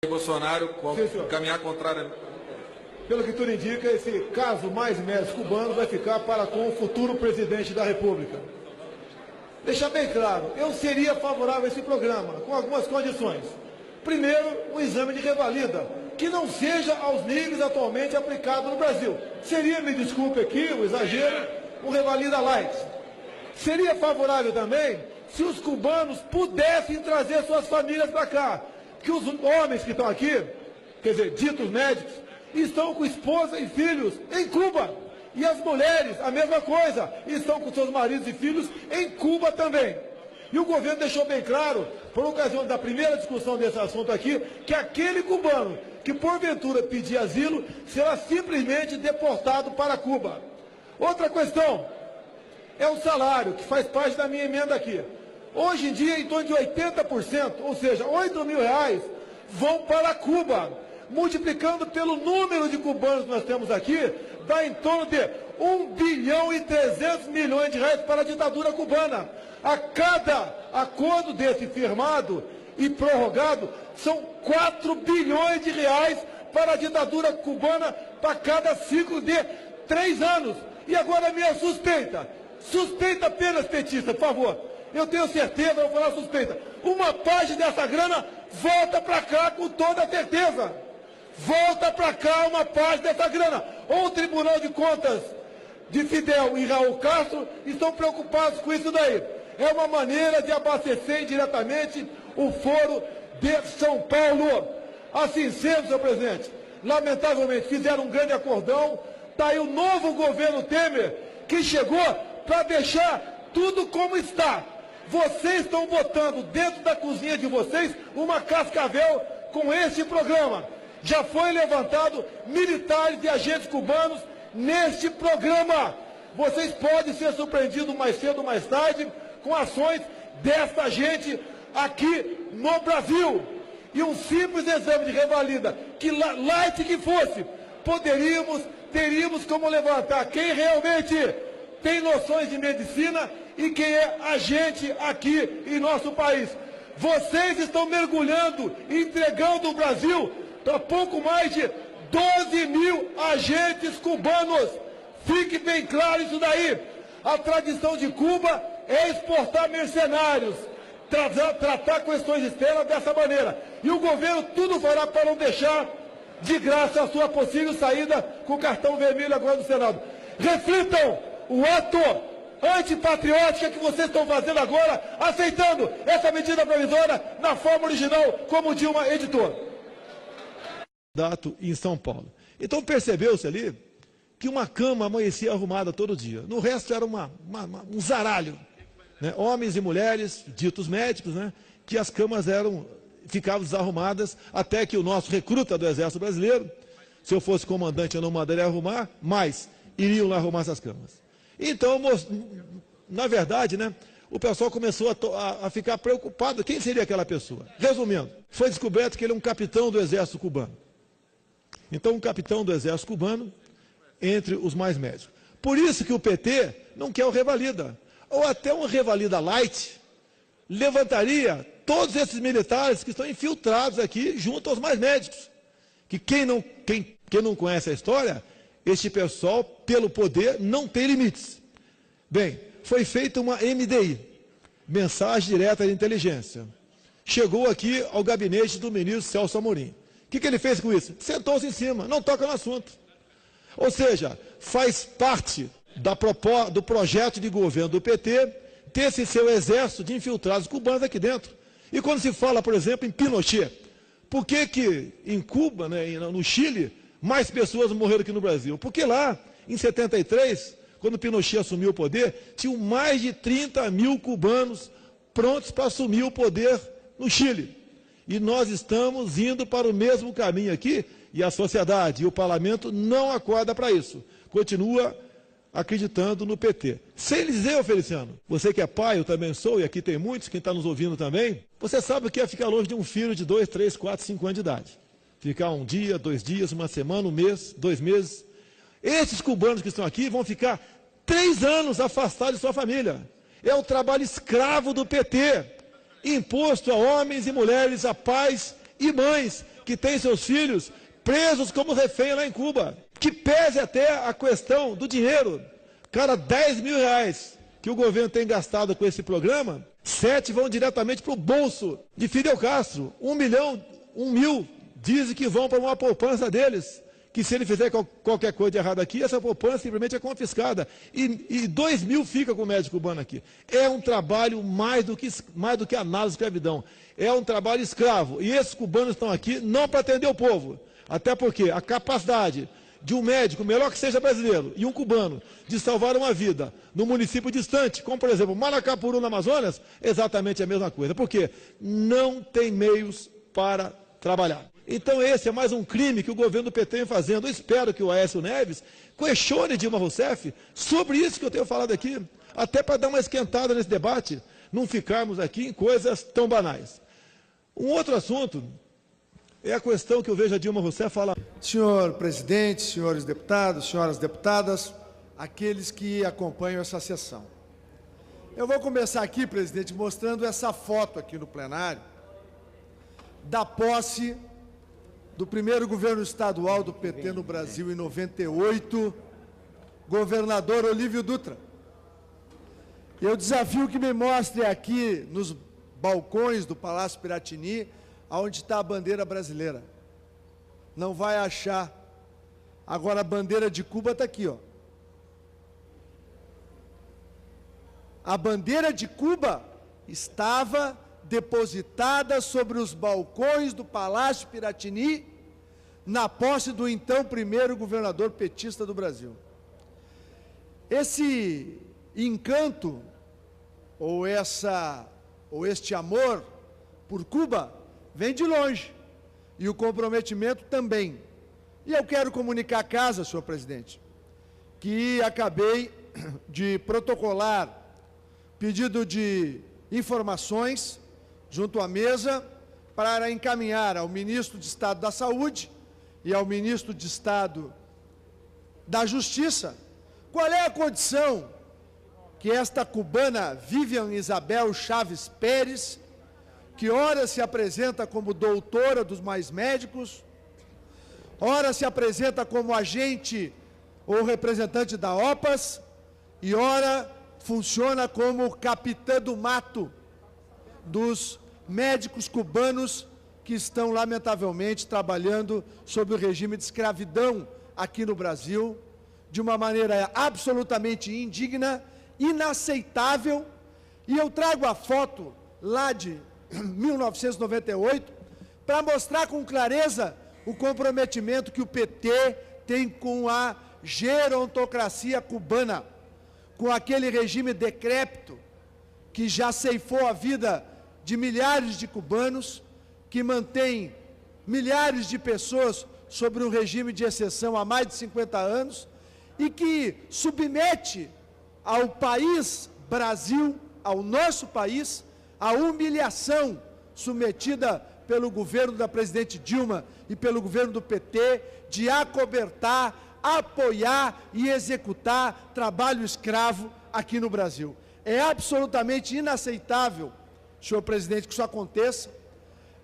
Bolsonaro caminhar contrário. Pelo que tudo indica, esse caso mais médicos cubanos vai ficar para com o futuro presidente da República. Deixar bem claro, eu seria favorável a esse programa, com algumas condições. Primeiro, um exame de revalida, que não seja aos níveis atualmente aplicado no Brasil. Seria, me desculpe aqui o exagero, um revalida light. Seria favorável também se os cubanos pudessem trazer suas famílias para cá. Que os homens que estão aqui, quer dizer, ditos médicos, estão com esposa e filhos em Cuba. E as mulheres, a mesma coisa, estão com seus maridos e filhos em Cuba também. E o governo deixou bem claro, por ocasião da primeira discussão desse assunto aqui, que aquele cubano que porventura pedir asilo será simplesmente deportado para Cuba. Outra questão é o salário, que faz parte da minha emenda aqui. Hoje em dia, em torno de 80%, ou seja, R$8.000, vão para Cuba. Multiplicando pelo número de cubanos que nós temos aqui, dá em torno de 1,3 bilhão de reais para a ditadura cubana. A cada acordo desse firmado e prorrogado, são 4 bilhões de reais para a ditadura cubana para cada ciclo de 3 anos. E agora a minha suspeita apenas, petista, por favor. Eu tenho certeza, eu vou falar suspeita. Uma parte dessa grana volta para cá com toda certeza. Volta para cá uma parte dessa grana. Ou o Tribunal de Contas de Fidel e Raul Castro estão preocupados com isso daí. É uma maneira de abastecer indiretamente o foro de São Paulo. Assim sendo, senhor presidente, lamentavelmente fizeram um grande acordão. Está aí o novo governo Temer, que chegou para deixar tudo como está. Vocês estão botando dentro da cozinha de vocês uma cascavel com este programa. Já foi levantado militares e agentes cubanos neste programa. Vocês podem ser surpreendidos mais cedo ou mais tarde com ações desta gente aqui no Brasil. E um simples exame de revalida, que light que fosse, teríamos como levantar quem realmente tem noções de medicina e quem é agente aqui em nosso país. Vocês estão mergulhando, entregando o Brasil para pouco mais de 12 mil agentes cubanos. Fique bem claro isso daí. A tradição de Cuba é exportar mercenários, tratar questões externas dessa maneira. E o governo tudo fará para não deixar de graça a sua possível saída com o cartão vermelho agora no Senado. Reflitam o ato antipatriótica que vocês estão fazendo agora, aceitando essa medida provisória na forma original, como Dilma editou. Em São Paulo. Então percebeu-se ali que uma cama amanhecia arrumada todo dia. No resto era um zaralho. Né? Homens e mulheres, ditos médicos, né? Que as camas ficavam desarrumadas, até que o nosso recruta do Exército Brasileiro, se eu fosse comandante eu não mandaria arrumar, mas iriam lá arrumar essas camas. Então, na verdade, né, o pessoal começou a ficar preocupado. Quem seria aquela pessoa? Resumindo, foi descoberto que ele é um capitão do Exército Cubano. Então, um capitão do Exército Cubano, entre os mais médicos. Por isso que o PT não quer o revalida. Ou até um revalida light, levantaria todos esses militares que estão infiltrados aqui junto aos mais médicos. Que quem não conhece a história, este pessoal, pelo poder, não tem limites. Bem, foi feita uma MDI, mensagem direta de inteligência. Chegou aqui ao gabinete do ministro Celso Amorim. O que ele fez com isso? Sentou-se em cima, não toca no assunto. Ou seja, faz parte do projeto de governo do PT ter esse seu exército de infiltrados cubanos aqui dentro. E quando se fala, por exemplo, em Pinochet, por que em Cuba, né, no Chile, mais pessoas morreram que no Brasil? Porque lá, em 73, quando Pinochet assumiu o poder, tinham mais de 30 mil cubanos prontos para assumir o poder no Chile. E nós estamos indo para o mesmo caminho aqui, e a sociedade e o parlamento não acorda para isso. Continua acreditando no PT. Sem Eliseu, Feliciano, você que é pai, eu também sou, e aqui tem muitos, quem está nos ouvindo também, você sabe o que é ficar longe de um filho de 2, 3, 4, 5 anos de idade. Ficar um dia, 2 dias, uma semana, um mês, 2 meses. Esses cubanos que estão aqui vão ficar 3 anos afastados de sua família. É o trabalho escravo do PT, imposto a homens e mulheres, a pais e mães, que tem seus filhos presos como refém lá em Cuba. Que pese até a questão do dinheiro. Cara, 10 mil reais que o governo tem gastado com esse programa, 7 vão diretamente para o bolso de Fidel Castro. 1 mil dizem que vão para uma poupança deles, que se ele fizer qualquer coisa de errado aqui, essa poupança simplesmente é confiscada. E 2 mil fica com o médico cubano aqui. É um trabalho mais do que análise de escravidão. É um trabalho escravo. E esses cubanos estão aqui não para atender o povo. Até porque a capacidade de um médico, melhor que seja brasileiro, e um cubano, de salvar uma vida no município distante, como por exemplo Maracapuru, no Amazonas, exatamente a mesma coisa. Porque não tem meios para trabalhar. Então esse é mais um crime que o governo do PT vem fazendo. Eu espero que o Aécio Neves questione Dilma Rousseff sobre isso que eu tenho falado aqui, até para dar uma esquentada nesse debate, não ficarmos aqui em coisas tão banais. Um outro assunto é a questão que eu vejo a Dilma Rousseff falar. Senhor presidente, senhores deputados, senhoras deputadas, aqueles que acompanham essa sessão. Eu vou começar aqui, presidente, mostrando essa foto aqui no plenário, da posse do primeiro governo estadual do PT no Brasil, em 98, governador Olívio Dutra. Eu desafio que me mostre aqui, nos balcões do Palácio Piratini, aonde está a bandeira brasileira. Não vai achar. Agora, a bandeira de Cuba está aqui, ó. A bandeira de Cuba estava depositada sobre os balcões do Palácio Piratini, na posse do então primeiro governador petista do Brasil. Esse encanto, ou este amor por Cuba, vem de longe, e o comprometimento também. E eu quero comunicar à casa, senhor presidente, que acabei de protocolar pedido de informações junto à mesa para encaminhar ao ministro de Estado da Saúde e ao ministro de Estado da Justiça qual é a condição que esta cubana Vivian Isabel Chaves Pérez, que ora se apresenta como doutora dos mais médicos, ora se apresenta como agente ou representante da OPAS, e ora funciona como capitã do mato dos médicos cubanos que estão, lamentavelmente, trabalhando sob o regime de escravidão aqui no Brasil, de uma maneira absolutamente indigna, inaceitável. E eu trago a foto lá de 1998 para mostrar com clareza o comprometimento que o PT tem com a gerontocracia cubana, com aquele regime decrépito que já ceifou a vida de milhares de cubanos, que mantém milhares de pessoas sobre um regime de exceção há mais de 50 anos e que submete ao país Brasil, ao nosso país, a humilhação submetida pelo governo da presidente Dilma e pelo governo do PT de acobertar, apoiar e executar trabalho escravo aqui no Brasil. É absolutamente inaceitável, senhor presidente, que isso aconteça.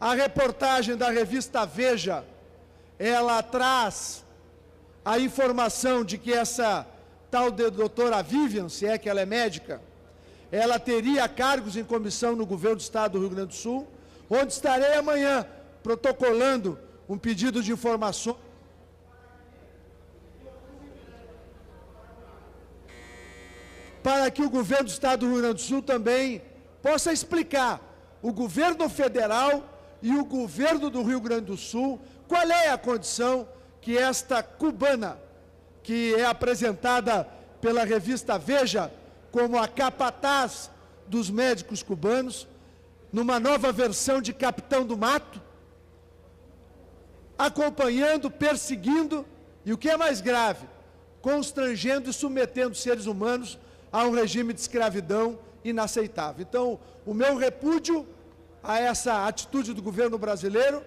A reportagem da revista Veja, ela traz a informação de que essa tal de doutora Vivian, se é que ela é médica, ela teria cargos em comissão no governo do Estado do Rio Grande do Sul, onde estarei amanhã protocolando um pedido de informações para que o governo do Estado do Rio Grande do Sul também possa explicar o governo federal e o governo do Rio Grande do Sul qual é a condição que esta cubana, que é apresentada pela revista Veja como a capataz dos médicos cubanos, numa nova versão de Capitão do Mato, acompanhando, perseguindo e, o que é mais grave, constrangendo e submetendo seres humanos a um regime de escravidão inaceitável. Então, o meu repúdio a essa atitude do governo brasileiro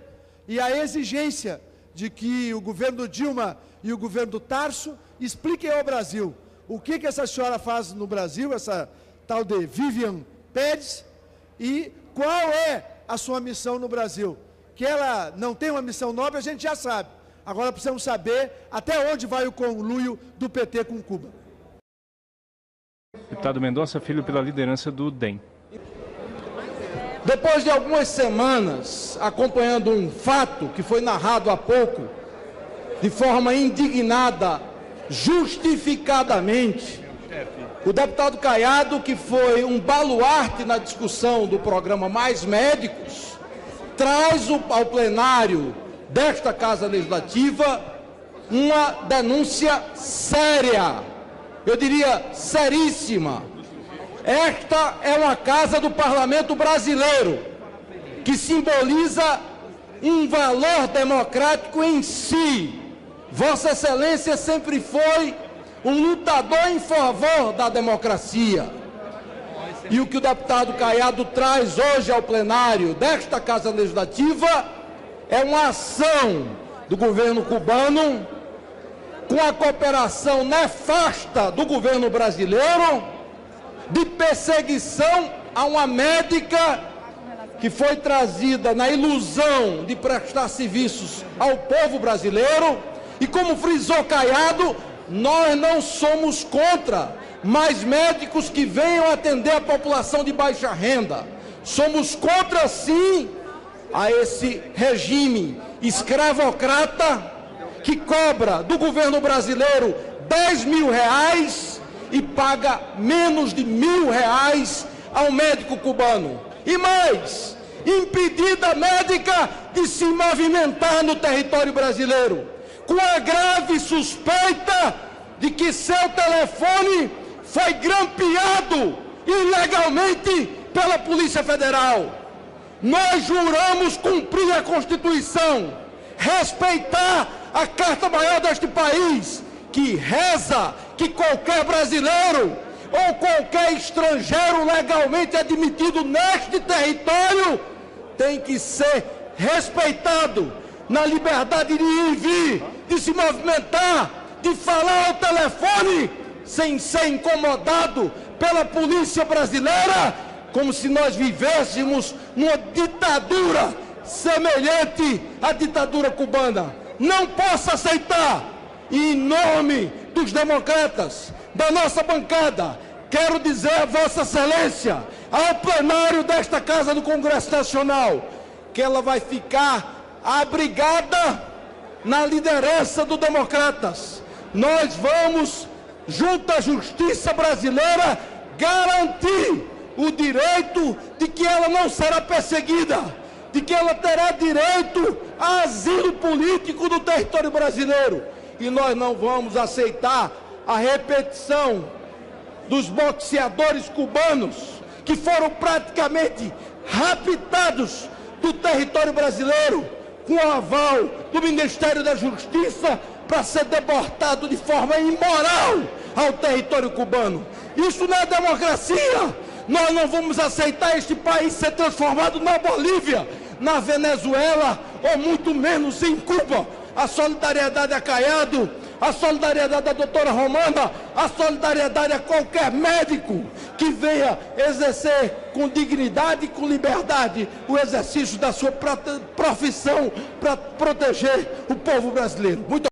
e a exigência de que o governo Dilma e o governo Tarso expliquem ao Brasil o que essa senhora faz no Brasil, essa tal de Vivian Pérez, e qual é a sua missão no Brasil. Que ela não tem uma missão nobre, a gente já sabe. Agora precisamos saber até onde vai o conluio do PT com Cuba. Deputado Mendonça Filho, pela liderança do DEM. Depois de algumas semanas acompanhando um fato que foi narrado há pouco, de forma indignada, justificadamente, o deputado Caiado, que foi um baluarte na discussão do programa Mais Médicos, traz ao plenário desta Casa Legislativa uma denúncia séria, eu diria seríssima. Esta é uma casa do Parlamento brasileiro, que simboliza um valor democrático em si. Vossa Excelência sempre foi um lutador em favor da democracia. E o que o deputado Caiado traz hoje ao plenário desta Casa Legislativa é uma ação do governo cubano, com a cooperação nefasta do governo brasileiro, de perseguição a uma médica que foi trazida na ilusão de prestar serviços ao povo brasileiro. E como frisou Caiado, nós não somos contra mais médicos que venham atender a população de baixa renda. Somos contra, sim, a esse regime escravocrata que cobra do governo brasileiro 10 mil reais e paga menos de R$1.000 ao médico cubano. E mais, impedir da médica de se movimentar no território brasileiro, com a grave suspeita de que seu telefone foi grampeado ilegalmente pela Polícia Federal. Nós juramos cumprir a Constituição, respeitar a Carta Maior deste país, que reza que qualquer brasileiro ou qualquer estrangeiro legalmente admitido neste território tem que ser respeitado na liberdade de ir e vir, de se movimentar, de falar ao telefone, sem ser incomodado pela polícia brasileira, como se nós vivêssemos numa ditadura semelhante à ditadura cubana. Não posso aceitar. E em nome dos democratas, da nossa bancada, quero dizer a Vossa Excelência, ao plenário desta Casa do Congresso Nacional, que ela vai ficar abrigada na liderança do Democratas. Nós vamos, junto à justiça brasileira, garantir o direito de que ela não será perseguida, de que ela terá direito a asilo político no território brasileiro. E nós não vamos aceitar a repetição dos boxeadores cubanos que foram praticamente raptados do território brasileiro com o aval do Ministério da Justiça para ser deportado de forma imoral ao território cubano. Isso não é democracia. Nós não vamos aceitar este país ser transformado na Bolívia, na Venezuela ou muito menos em Cuba. A solidariedade a Caiado, a solidariedade à doutora Romana, a solidariedade a qualquer médico que venha exercer com dignidade e com liberdade o exercício da sua profissão para proteger o povo brasileiro. Muito